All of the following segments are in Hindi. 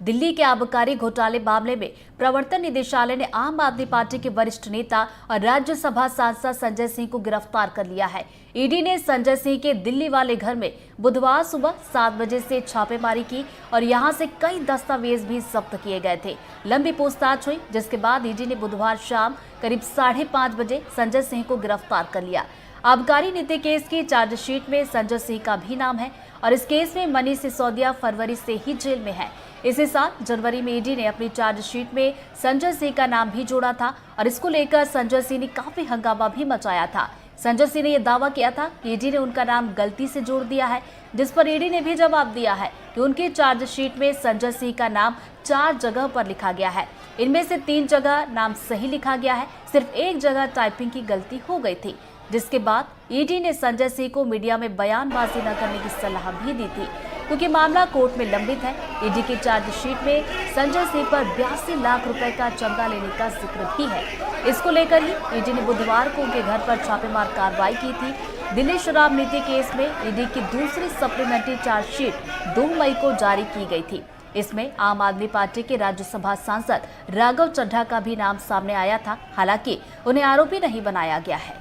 दिल्ली के आबकारी घोटाले मामले में प्रवर्तन निदेशालय ने आम आदमी पार्टी के वरिष्ठ नेता और राज्यसभा सांसद संजय सिंह को गिरफ्तार कर लिया है। ईडी ने संजय सिंह के दिल्ली वाले घर में बुधवार सुबह 7 बजे से छापेमारी की और यहां से कई दस्तावेज भी जब्त किए गए थे। लंबी पूछताछ हुई, जिसके बाद ईडी ने बुधवार शाम करीब 5:30 बजे संजय सिंह को गिरफ्तार कर लिया। आबकारी नीति केस की चार्जशीट में संजय सिंह का भी नाम है और इस केस में मनीष सिसोदिया फरवरी से ही जेल में है। इसी साल जनवरी में ईडी ने अपनी चार्जशीट में संजय सिंह का नाम भी जोड़ा था और इसको लेकर संजय सिंह ने काफी हंगामा भी मचाया था। संजय सिंह ने यह दावा किया था कि ईडी ने उनका नाम गलती से जोड़ दिया है, जिस पर ईडी ने भी जवाब दिया है कि उनकी चार्जशीट में संजय सिंह का नाम 4 जगह पर लिखा गया है। इनमें से 3 जगह नाम सही लिखा गया है, सिर्फ 1 जगह टाइपिंग की गलती हो गई थी, जिसके बाद ईडी ने संजय सिंह को मीडिया में बयानबाजी न करने की सलाह भी दी थी, क्योंकि मामला कोर्ट में लंबित है। ईडी की चार्जशीट में संजय सिंह पर 82 लाख रुपए का चंदा लेने का जिक्र भी है। इसको लेकर ही ईडी ने बुधवार को उनके घर पर छापेमार कार्रवाई की थी। दिल्ली शराब नीति केस में ईडी की दूसरी सप्लीमेंट्री चार्जशीट 2 मई को जारी की गई थी। इसमें आम आदमी पार्टी के राज्यसभा सांसद राघव चड्ढा का भी नाम सामने आया था, हालांकि उन्हें आरोपी नहीं बनाया गया है।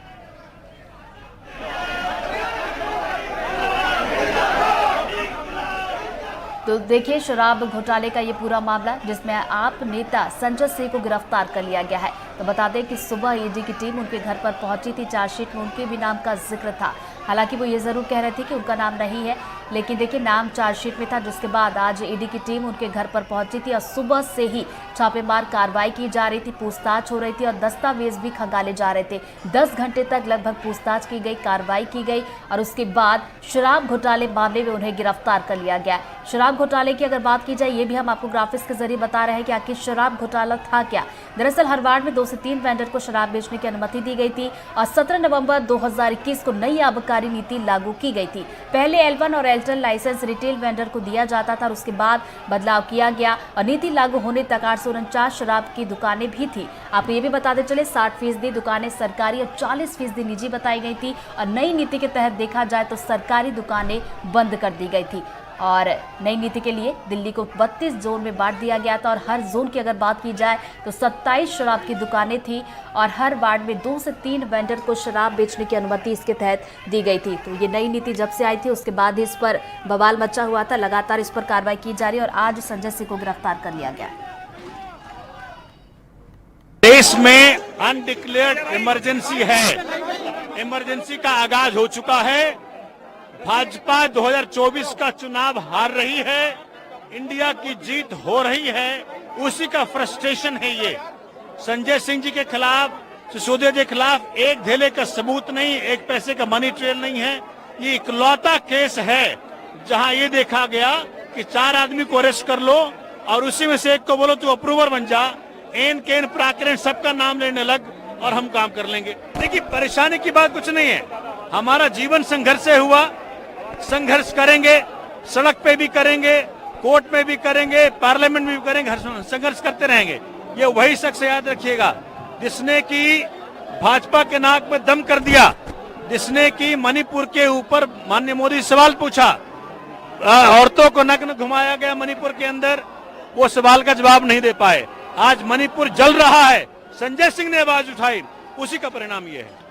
तो देखिए शराब घोटाले का ये पूरा मामला, जिसमें आप नेता संजय सिंह को गिरफ्तार कर लिया गया है। तो बता दें कि सुबह ईडी की टीम उनके घर पर पहुंची थी। चार्जशीट में उनके भी नाम का जिक्र था, हालांकि वो ये जरूर कह रहे थे कि उनका नाम नहीं है, लेकिन देखिए नाम चार्जशीट में था। जिसके बाद आज ईडी की टीम उनके घर पर पहुंची थी और सुबह से ही छापेमार कार्रवाई की जा रही थी, पूछताछ हो रही थी और दस्तावेज भी खंगाले जा रहे थे। 10 घंटे तक लगभग पूछताछ की गई, कार्रवाई की गई और उसके बाद शराब घोटाले मामले में उन्हें गिरफ्तार कर लिया गया। शराब घोटाले की अगर बात की जाए, ये भी हम आपको ग्राफिक्स के जरिए बता रहे हैं कि आखिर शराब घोटाला था क्या। दरअसल हर वार्ड में 2 से 3 वेंडर को शराब बेचने की अनुमति दी गई थी और 17 नवंबर 2021 को नई आबकारी नीति लागू की गई थी। पहले L1 और L10 लाइसेंस रिटेल वेंडर को दिया जाता था और उसके बाद बदलाव किया गया और नीति लागू होने तक 849 शराब की दुकानें भी थी। आपको ये भी बताते चले 60% दुकानें सरकारी और 40% निजी बताई गई थी और नई नीति के तहत देखा जाए तो सरकारी दुकानें बंद कर दी गई थी। और नई नीति के लिए दिल्ली को 32 जोन में बांट दिया गया था और हर जोन की अगर बात की जाए तो 27 शराब की दुकानें थी और हर वार्ड में 2 से 3 वेंडर को शराब बेचने की अनुमति इसके तहत दी गई थी। तो ये नई नीति जब से आई थी उसके बाद ही इस पर बवाल मचा हुआ था। लगातार इस पर कार्रवाई की जा रही है और आज संजय सिंह को गिरफ्तार कर लिया गया। देश में अनडिक्लेयर्ड इमरजेंसी है, इमरजेंसी का आगाज हो चुका है। भाजपा 2024 का चुनाव हार रही है, इंडिया की जीत हो रही है, उसी का फ्रस्ट्रेशन है ये। संजय सिंह जी के खिलाफ, सिसोदिया के खिलाफ एक धेले का सबूत नहीं, एक पैसे का मनी ट्रेल नहीं है। ये इकलौता केस है जहां ये देखा गया कि 4 आदमी को अरेस्ट कर लो और उसी में से एक को बोलो तू अप्रूवर बन जा, एन केन प्राकरण सबका नाम लेने लग और हम काम कर लेंगे। देखिए परेशानी की बात कुछ नहीं है, हमारा जीवन संघर्ष से हुआ, संघर्ष करेंगे, सड़क पे भी करेंगे, कोर्ट में भी करेंगे, पार्लियामेंट में भी करेंगे, संघर्ष करते रहेंगे। ये वही शख्स याद रखिएगा जिसने की भाजपा के नाक में दम कर दिया, जिसने की मणिपुर के ऊपर माननीय मोदी सवाल पूछा, औरतों को नग्न घुमाया गया मणिपुर के अंदर, वो सवाल का जवाब नहीं दे पाए। आज मणिपुर जल रहा है, संजय सिंह ने आवाज उठाई, उसी का परिणाम ये है।